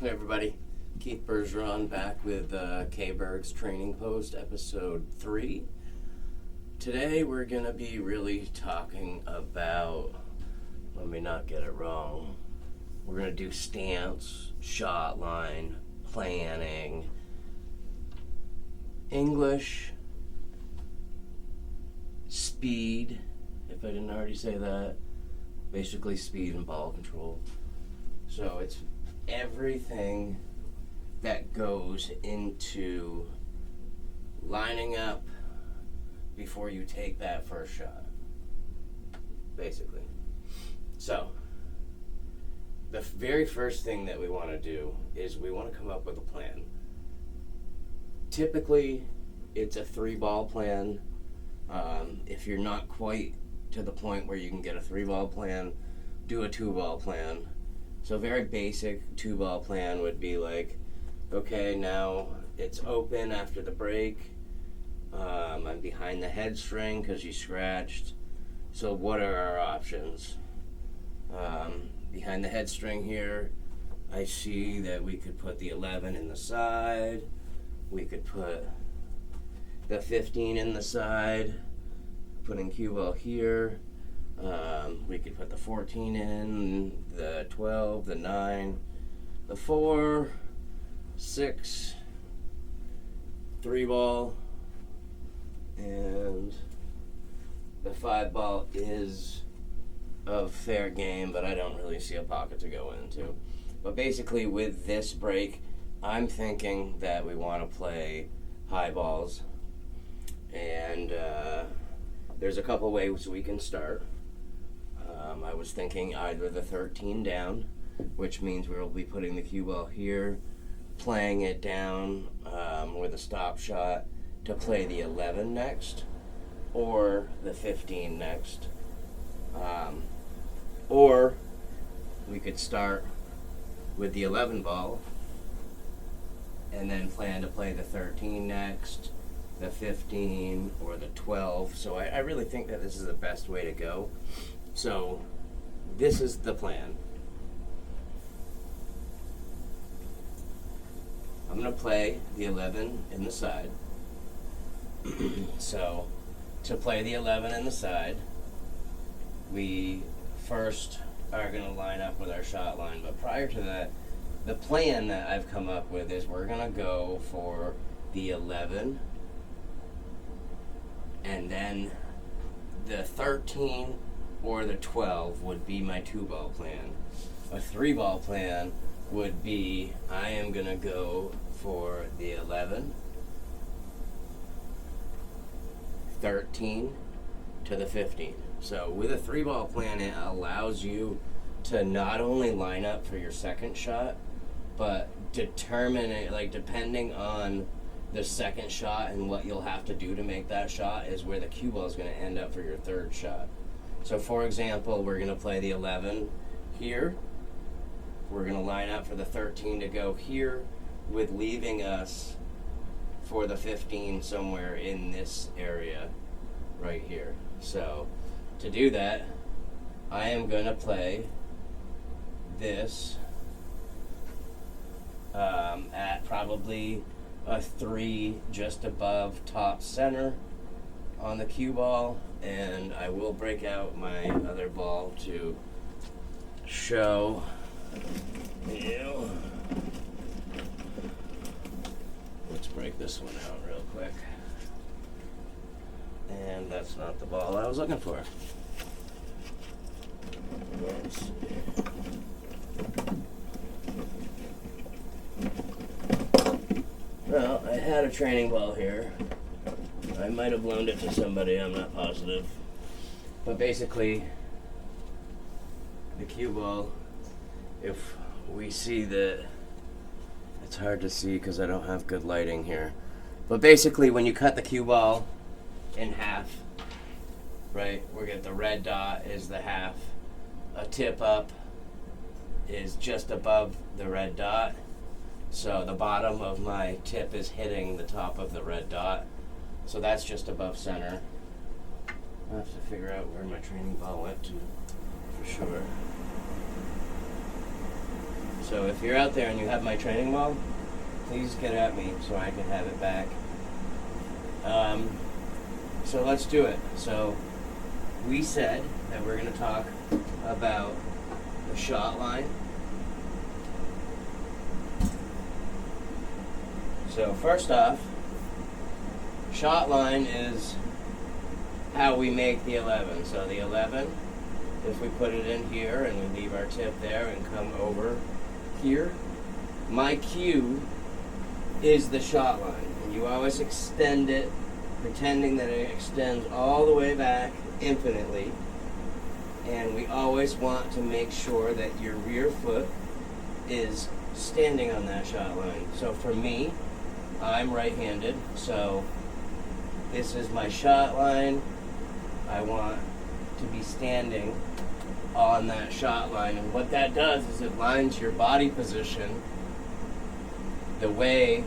Hey everybody, Keith Bergeron back with Berg's Training Post, episode 3. Today we're going to be really talking about, let me not get it wrong, we're going to do stance, shot line, planning, English, speed, if I didn't already say that, basically speed and ball control. So it's everything that goes into lining up before you take that first shot, basically. So the very first thing that we want to do is we want to come up with a plan. Typically it's a 3-ball plan. If you're not quite to the point where you can get a 3-ball plan, do a 2-ball plan. So a very basic 2-ball plan would be like, okay, now it's open after the break. I'm behind the head string because you scratched. So what are our options? Behind the head string here, I see that we could put the 11 in the side. We could put the 15 in the side, putting cue ball here. We could put the 14 in, the 12, the 9, the 4, 6, 3-ball, and the 5-ball is of fair game, but I don't really see a pocket to go into. But basically with this break, I'm thinking that we want to play high balls, and there's a couple ways we can start. I was thinking either the 13 down, which means we'll be putting the cue ball here, playing it down with a stop shot to play the 11 next, or the 15 next. Or we could start with the 11 ball and then plan to play the 13 next, the 15, or the 12. So I really think that this is the best way to go. So this is the plan. I'm going to play the 11 in the side. So to play the 11 in the side, we first are going to line up with our shot line. But prior to that, the plan that I've come up with is we're going to go for the 11, and then the 13 or the 12 would be my 2-ball plan. A 3-ball plan would be I am going to go for the 11, 13 to the 15. So with a 3-ball plan, it allows you to not only line up for your second shot, but determine it, like depending on the second shot and what you'll have to do to make that shot is where the cue ball is going to end up for your third shot. So for example, we're going to play the 11 here. We're going to line up for the 13 to go here, with leaving us for the 15 somewhere in this area right here. So to do that, I am going to play this at probably a 3 just above top center on the cue ball, and I will break out my other ball to show you. Let's break this one out real quick. And that's not the ball I was looking for. Let's see. Well, I had a training ball here. I might have loaned it to somebody, I'm not positive. But basically, the cue ball, if we see that, it's hard to see because I don't have good lighting here. But basically, when you cut the cue ball in half, right, we get the red dot is the half. A tip up is just above the red dot. So the bottom of my tip is hitting the top of the red dot. So that's just above center. I have to figure out where my training ball went to for sure. So if you're out there and you have my training ball, please get at me so I can have it back. So let's do it. So we said that we're going to talk about the shot line. So first off, shot line is how we make the 11. So the 11, if we put it in here and we leave our tip there and come over here, my cue is the shot line. And you always extend it, pretending that it extends all the way back infinitely. And we always want to make sure that your rear foot is standing on that shot line. So for me, I'm right-handed, so this is my shot line. I want to be standing on that shot line, and what that does is it lines your body position the way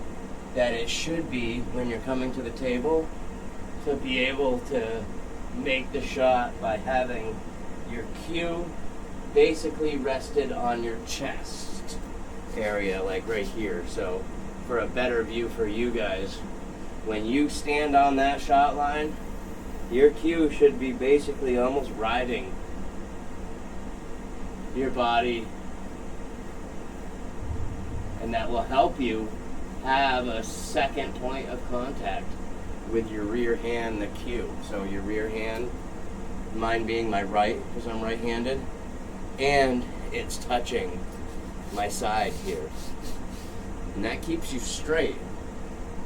that it should be when you're coming to the table, to be able to make the shot by having your cue basically rested on your chest area, like right here. So for a better view for you guys, when you stand on that shot line, your cue should be basically almost riding your body, and that will help you have a second point of contact with your rear hand, the cue. So your rear hand, mine being my right because I'm right-handed, and it's touching my side here, and that keeps you straight.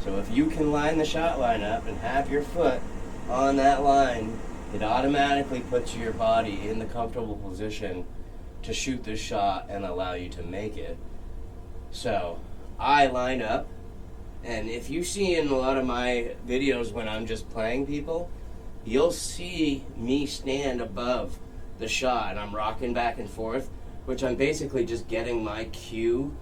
So if you can line the shot line up and have your foot on that line, it automatically puts your body in the comfortable position to shoot the shot and allow you to make it. So I line up, and if you see in a lot of my videos when I'm just playing people, you'll see me stand above the shot and I'm rocking back and forth, which I'm basically just getting my cue,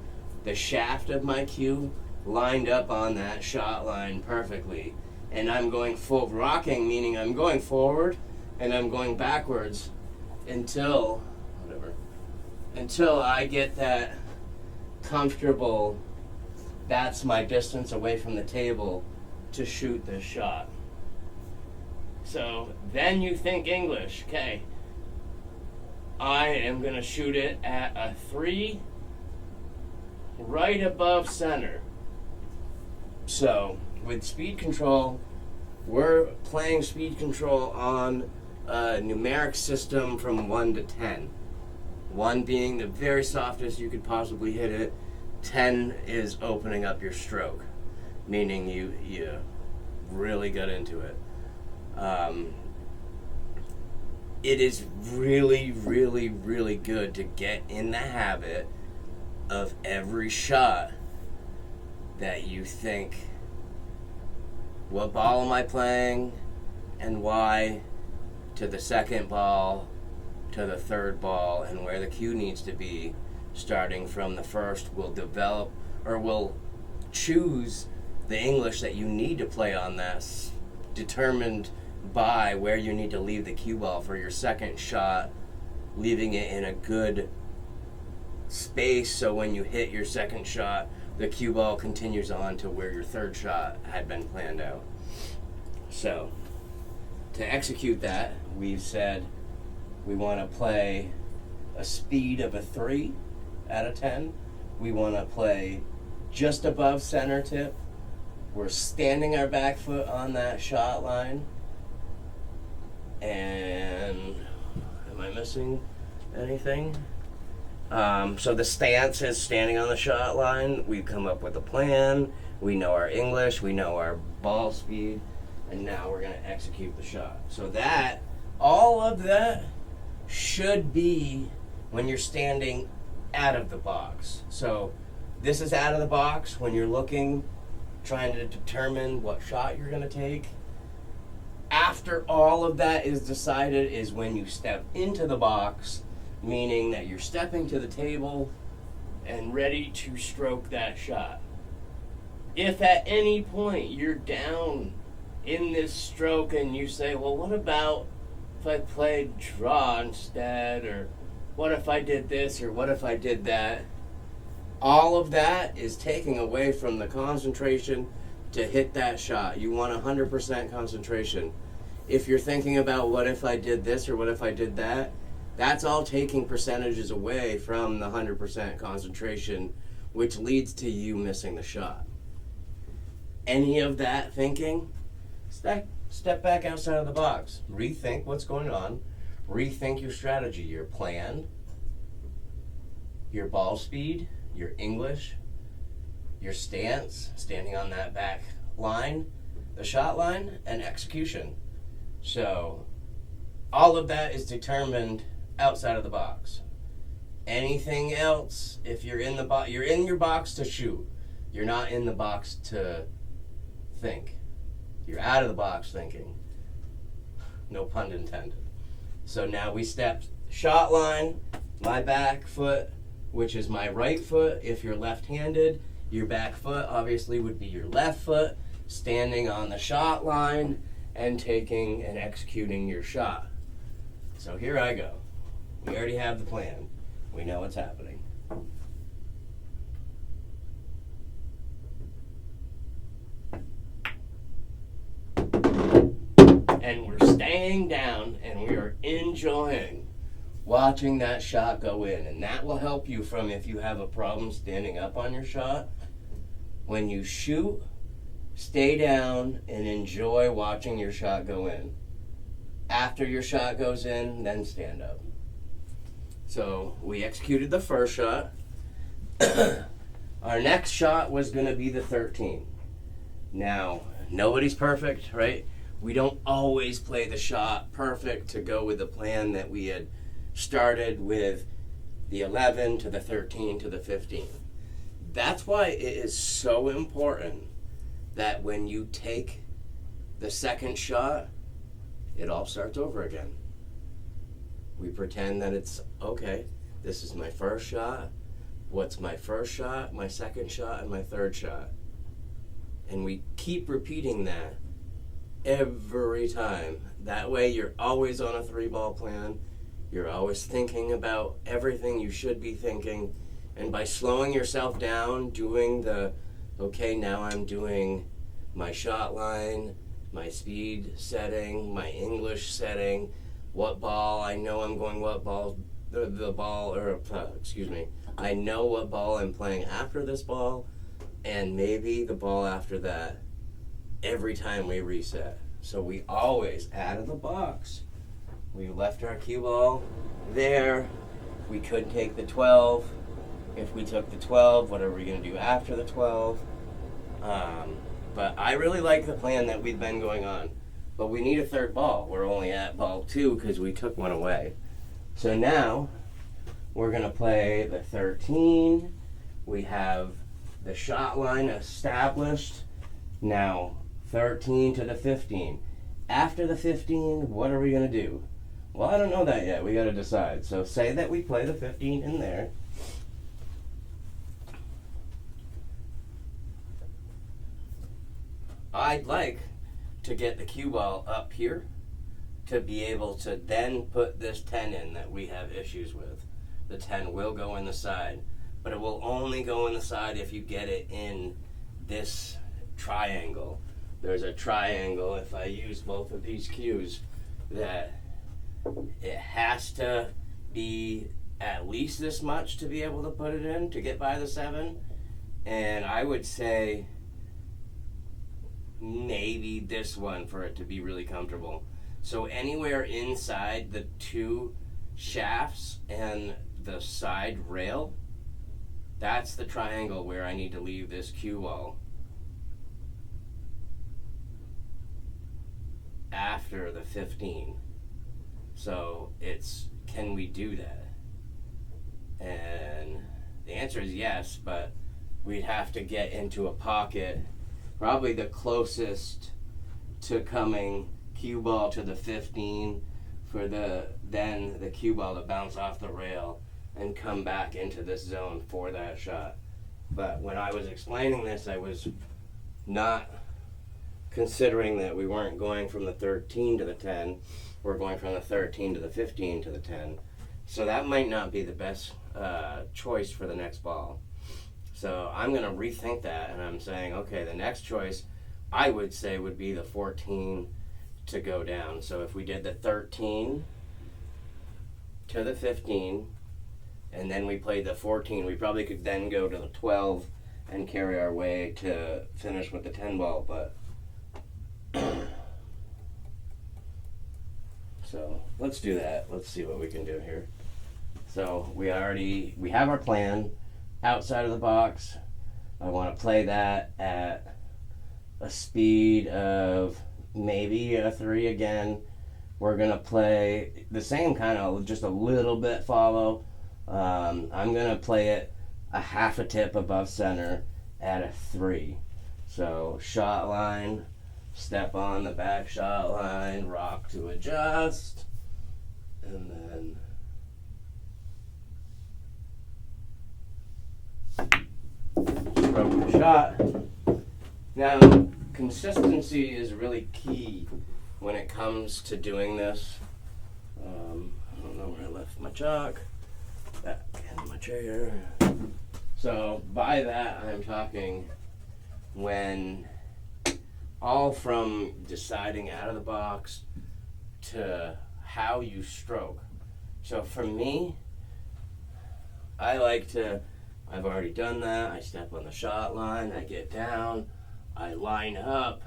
the shaft of my cue, lined up on that shot line perfectly. And I'm going full rocking, meaning I'm going forward and I'm going backwards until I get that comfortable, that's my distance away from the table to shoot this shot. So then you think English. Okay, I am going to shoot it at a 3 right above center. So with speed control, we're playing speed control on a numeric system from 1 to 10. 1 being the very softest you could possibly hit it. 10 is opening up your stroke, meaning you really got into it. It is really, really, really good to get in the habit of every shot that you think, what ball am I playing and why, to the second ball, to the third ball, and where the cue needs to be. Starting from the first, we'll develop, or we'll choose the English that you need to play on this, determined by where you need to leave the cue ball for your second shot, leaving it in a good space so when you hit your second shot, the cue ball continues on to where your third shot had been planned out. So, to execute that, we've said we want to play a speed of a 3 out of 10. We want to play just above center tip. We're standing our back foot on that shot line. And am I missing anything? So the stance is standing on the shot line. We've come up with a plan. We know our English. We know our ball speed. And now we're going to execute the shot. So that, all of that should be when you're standing out of the box. So this is out of the box when you're looking, trying to determine what shot you're going to take. After all of that is decided is when you step into the box, meaning that you're stepping to the table and ready to stroke that shot. If at any point you're down in this stroke and you say, well, what about if I played draw instead, or what if I did this, or what if I did that? All of that is taking away from the concentration to hit that shot. You want 100% concentration. If you're thinking about what if I did this or what if I did that, that's all taking percentages away from the 100% concentration, which leads to you missing the shot. Any of that thinking, step back outside of the box. Rethink what's going on. Rethink your strategy, your plan, your ball speed, your English, your stance, standing on that back line, the shot line, and execution. So all of that is determined outside of the box. Anything else, if you're in the box, you're in your box to shoot. You're not in the box to think. You're out of the box thinking. No pun intended. So now we step shot line, my back foot, which is my right foot. If you're left-handed, your back foot obviously would be your left foot, standing on the shot line and taking and executing your shot. So here I go. We already have the plan. We know what's happening. And we're staying down and we are enjoying watching that shot go in. And that will help you from if you have a problem standing up on your shot. When you shoot, stay down and enjoy watching your shot go in. After your shot goes in, then stand up. So we executed the first shot. Our next shot was going to be the 13. Now, nobody's perfect, right? We don't always play the shot perfect to go with the plan that we had started with the 11 to the 13 to the 15. That's why it is so important that when you take the second shot, it all starts over again. We pretend that it's, okay, this is my first shot. What's my first shot, my second shot, and my third shot? And we keep repeating that every time. That way you're always on a 3-ball plan. You're always thinking about everything you should be thinking. And by slowing yourself down, doing the, okay, now I'm doing my shot line, my speed setting, my English setting, what ball, I know I'm going what ball, I know what ball I'm playing after this ball, and maybe the ball after that, every time we reset. So we always, out of the box, we left our cue ball there. We could take the 12. If we took the 12, what are we going to do after the 12? But I really like the plan that we've been going on. But we need a third ball. We're only at ball 2 because we took one away. So now we're going to play the 13. We have the shot line established. Now 13 to the 15. After the 15, what are we going to do? Well, I don't know that yet. We got to decide. So say that we play the 15 in there. I'd like to get the cue ball up here to be able to then put this 10 in that we have issues with. The 10 will go in the side, but it will only go in the side if you get it in this triangle. There's a triangle, if I use both of these cues, that it has to be at least this much to be able to put it in to get by the 7. And I would say maybe this one for it to be really comfortable. So anywhere inside the 2 shafts and the side rail, that's the triangle where I need to leave this cue ball. After the 15. So it's, can we do that? And the answer is yes, but we'd have to get into a pocket, probably the closest to coming cue ball to the 15 for then the cue ball to bounce off the rail and come back into this zone for that shot. But when I was explaining this, I was not considering that we weren't going from the 13 to the 10, we're going from the 13 to the 15 to the 10. So that might not be the best choice for the next ball. So I'm going to rethink that, and I'm saying, okay, the next choice I would say would be the 14 to go down. So if we did the 13 to the 15, and then we played the 14, we probably could then go to the 12 and carry our way to finish with the 10 ball, but so let's do that. Let's see what we can do here. So we have our plan outside of the box. I want to play that at a speed of maybe a 3 again. We're going to play the same kind of, just a little bit follow. I'm going to play it a half a tip above center at a 3. So shot line, step on the back shot line, rock to adjust, and then stroke the shot. Now, consistency is really key when it comes to doing this. I don't know where I left my chalk. Back in my chair. So by that I'm talking when all from deciding out of the box to how you stroke. So for me, I've already done that. I step on the shot line, I get down, I line up,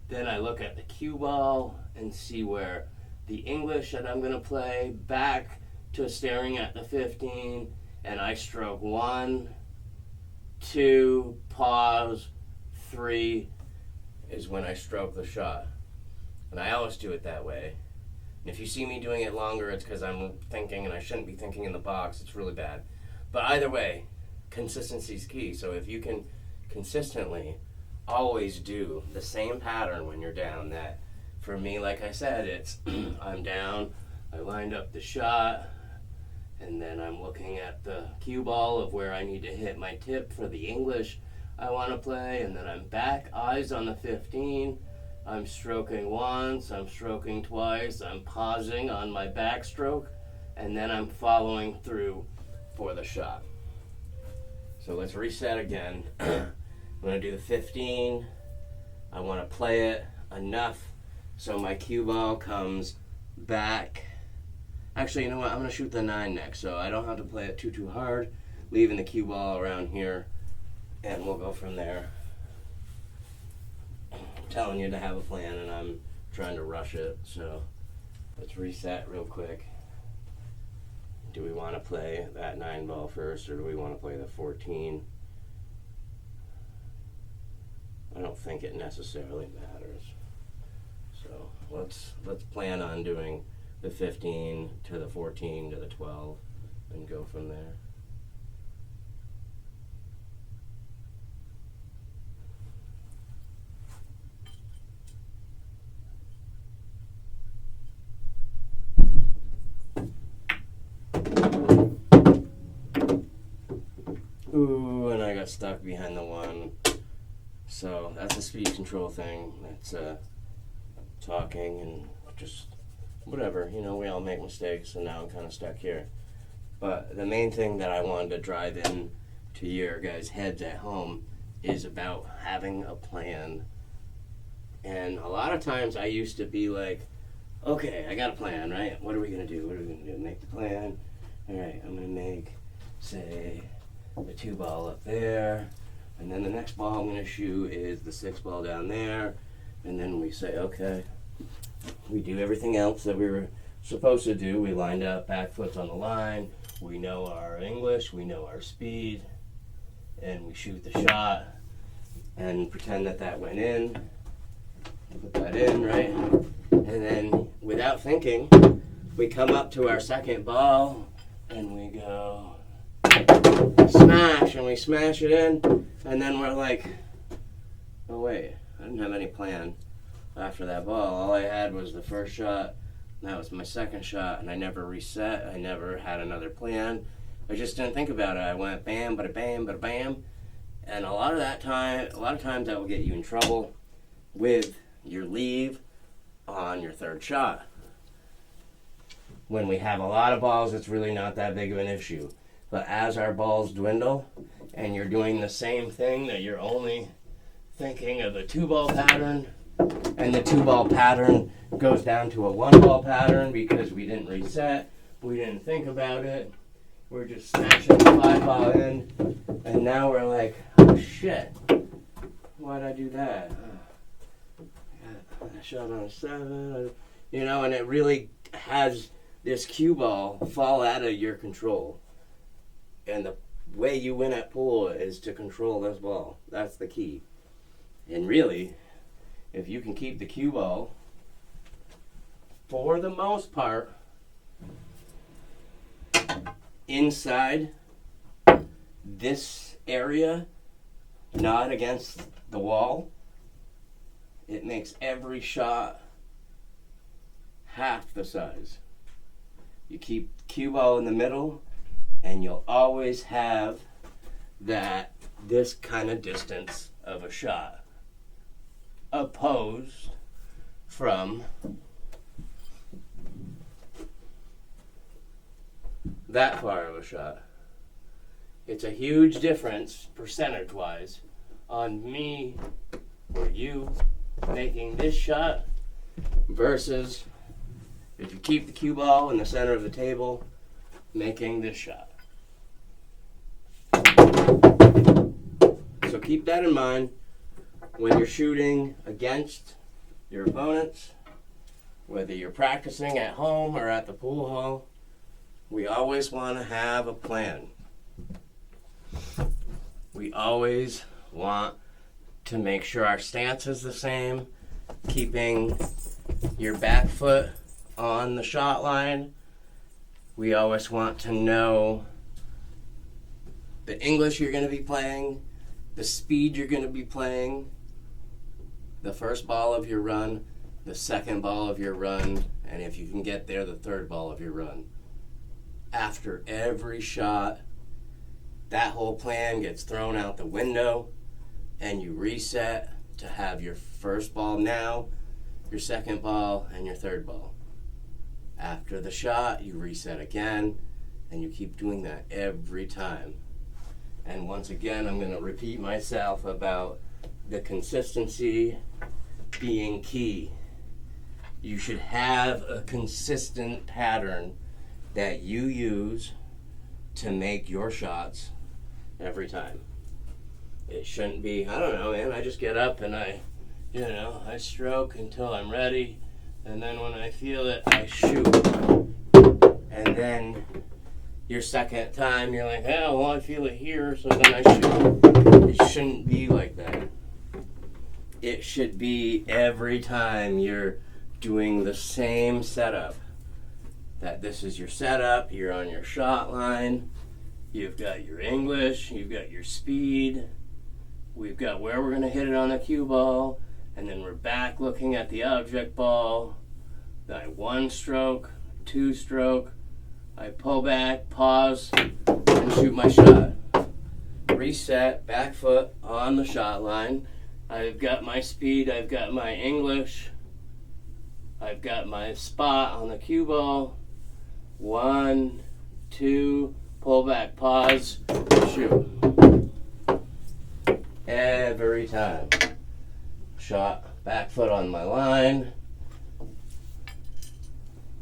then I look at the cue ball and see where the English that I'm going to play, back to staring at the 15, and I stroke 1, 2, pause, 3 is when I stroke the shot. And I always do it that way. And if you see me doing it longer, it's because I'm thinking, and I shouldn't be thinking in the box. It's really bad. But either way, consistency is key. So if you can consistently always do the same pattern when you're down, that for me, like I said, it's I'm down, I lined up the shot, and then I'm looking at the cue ball of where I need to hit my tip for the English I want to play, and then I'm back, eyes on the 15, I'm stroking once, I'm stroking twice, I'm pausing on my backstroke, and then I'm following through for the shot. So let's reset again. I'm going to do the 15. I want to play it enough so my cue ball comes back. Actually, you know what? I'm going to shoot the 9 next, so I don't have to play it too hard, leaving the cue ball around here, and we'll go from there. I'm telling you to have a plan, and I'm trying to rush it, so let's reset real quick. Do we want to play that 9 ball first, or do we want to play the 14? I don't think it necessarily matters. So let's plan on doing the 15 to the 14 to the 12 and go from there. Ooh, and I got stuck behind the 1. So that's a speed control thing. That's talking and just whatever. You know, we all make mistakes, and now I'm kind of stuck here. But the main thing that I wanted to drive in to your guys' heads at home is about having a plan. And a lot of times I used to be like, okay, I got a plan, right? What are we going to do? What are we going to do? Make the plan. All right, I'm going to make, say, the 2 ball up there. And then the next ball I'm going to shoot is the 6 ball down there. And then we say, okay, we do everything else that we were supposed to do. We lined up, back foot's on the line. We know our English, we know our speed, and we shoot the shot and pretend that that went in. Put that in, right? And then without thinking, we come up to our second ball and we go smash, and we smash it in, and then we're like, oh wait, I didn't have any plan after that ball. All I had was the first shot, that was my second shot, and I never reset. I never had another plan. I just didn't think about it. I went bam, bada bam, bada bam, and a lot of times that will get you in trouble with your leave on your third shot. When we have a lot of balls, it's really not that big of an issue. But as our balls dwindle and you're doing the same thing, that you're only thinking of a 2-ball pattern, and the 2-ball pattern goes down to a 1-ball pattern because we didn't reset, we didn't think about it, we're just smashing the 5-ball in, and now we're like, oh shit, why'd I do that? I shot on a 7, you know, and it really has this cue ball fall out of your control. And the way you win at pool is to control this ball. That's the key. And really, if you can keep the cue ball, for the most part, inside this area, not against the wall, it makes every shot half the size. You keep cue ball in the middle, and you'll always have this kind of distance of a shot, opposed from that far of a shot. It's a huge difference percentage-wise on me or you making this shot versus if you keep the cue ball in the center of the table making this shot. So keep that in mind when you're shooting against your opponents, whether you're practicing at home or at the pool hall. We always want to have a plan. We always want to make sure our stance is the same, keeping your back foot on the shot line. We always want to know the English you're going to be playing, the speed you're going to be playing, the first ball of your run, the second ball of your run, and if you can get there, the third ball of your run. After every shot, that whole plan gets thrown out the window and you reset to have your first ball now, your second ball, and your third ball. After the shot, you reset again, and you keep doing that every time. And once again, I'm going to repeat myself about the consistency being key. You should have a consistent pattern that you use to make your shots every time. It shouldn't be, I don't know, man, I just get up and I stroke until I'm ready, and then when I feel it, I shoot. And then your second time, you're like, oh, well, I feel it here, so then I shoot. It shouldn't be like that. It should be every time you're doing the same setup. That this is your setup, you're on your shot line, you've got your English, you've got your speed, we've got where we're going to hit it on the cue ball, and then we're back looking at the object ball. I 1-stroke, 2-stroke, I pull back, pause, and shoot my shot. Reset, back foot on the shot line. I've got my speed, I've got my English, I've got my spot on the cue ball. 1, 2, pull back, pause, shoot. Every time. Shot, back foot on my line.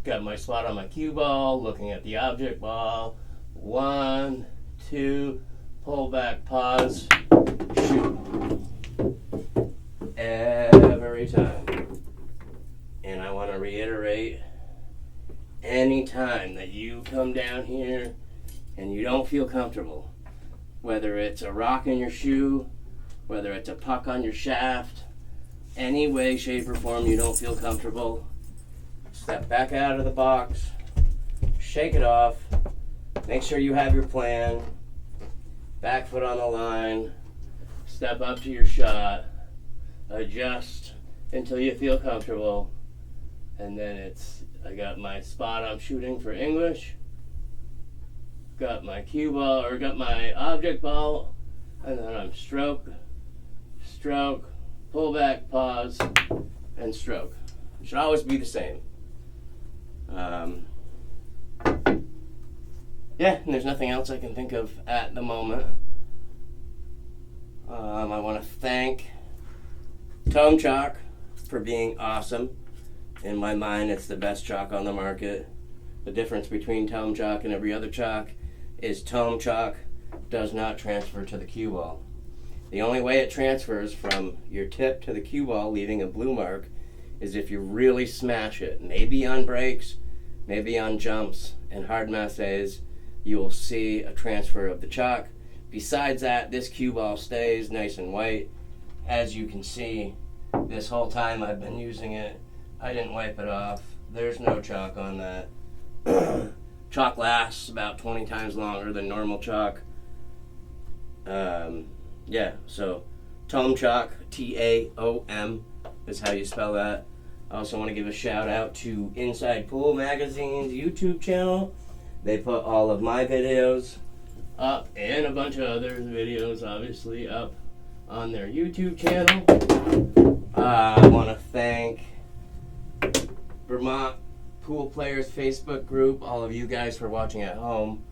Got my spot on my cue ball, looking at the object ball. 1, 2, pull back, pause, shoot. Every time. And I want to reiterate, any time that you come down here and you don't feel comfortable, whether it's a rock in your shoe, whether it's a puck on your shaft, any way, shape, or form you don't feel comfortable, step back out of the box, shake it off, make sure you have your plan, back foot on the line, step up to your shot, adjust until you feel comfortable, and then I got my spot I'm shooting for English, got my cue ball, or got my object ball, and then I'm stroke, pull back, pause, and stroke. It should always be the same. yeah, and there's nothing else I can think of at the moment. I want to thank Tome Chalk for being awesome. In my mind, it's the best chalk on the market. The difference between Tome Chalk and every other chalk is Tome Chalk does not transfer to the cue ball. The only way it transfers from your tip to the cue ball, leaving a blue mark, is if you really smash it. Maybe on breaks, maybe on jumps and hard masses, you will see a transfer of the chalk. Besides that, this cue ball stays nice and white. As you can see, this whole time I've been using it, I didn't wipe it off. There's no chalk on that. Chalk lasts about 20 times longer than normal chalk. Yeah, so Tome Chalk, Taom is how you spell that. I also want to give a shout out to Inside Pool Magazine's YouTube channel. They put all of my videos up and a bunch of other videos obviously up on their YouTube channel. I want to thank Vermont Pool Players Facebook group, all of you guys for watching at home.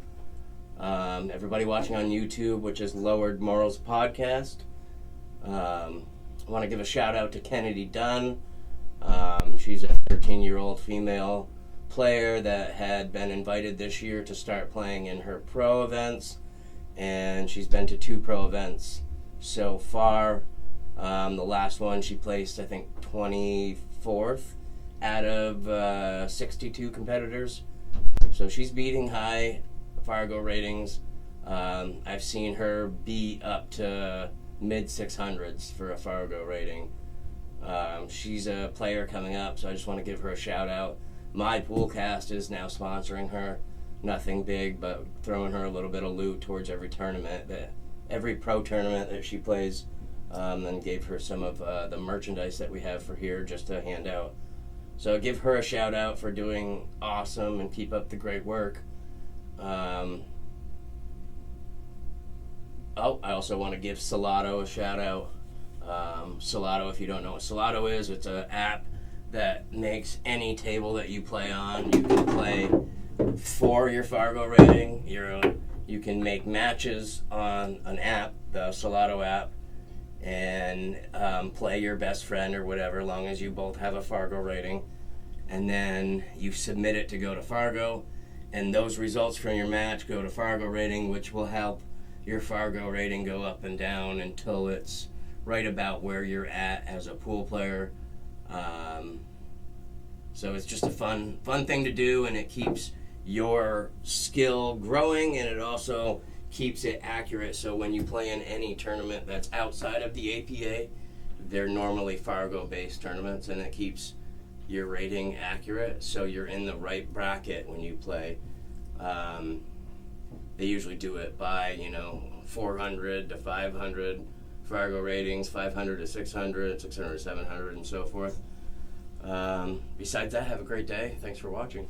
Everybody watching on YouTube, which is Lowered Morals Podcast. I want to give a shout out to Kennedy Dunn. She's a 13-year-old female player that had been invited this year to start playing in her pro events, and she's been to 2 pro events so far. The last one she placed, I think, 24th out of 62 competitors. So she's beating high Fargo ratings. I've seen her beat up to mid 600s for a Fargo rating. She's a player coming up, so I just want to give her a shout out. My Poolcast is now sponsoring her. Nothing big, but throwing her a little bit of loot towards every tournament, every pro tournament that she plays. And gave her some of the merchandise that we have for here just to hand out. So give her a shout out for doing awesome and keep up the great work. I also want to give Salado a shout out. Salado, if you don't know what Salado is, it's an app that makes any table that you play on. You can play for your Fargo rating. You can make matches on an app, the Salado app, and play your best friend or whatever, as long as you both have a Fargo rating. And then you submit it to go to Fargo, and those results from your match go to Fargo rating, which will help your Fargo rating go up and down until it's right about where you're at as a pool player. So it's just a fun thing to do, and it keeps your skill growing, and it also keeps it accurate. So when you play in any tournament that's outside of the APA, they're normally Fargo-based tournaments, and it keeps your rating accurate, so you're in the right bracket when you play. They usually do it by 400 to 500 Fargo ratings, 500 to 600, 600 to 700, and so forth. Besides that, have a great day. Thanks for watching.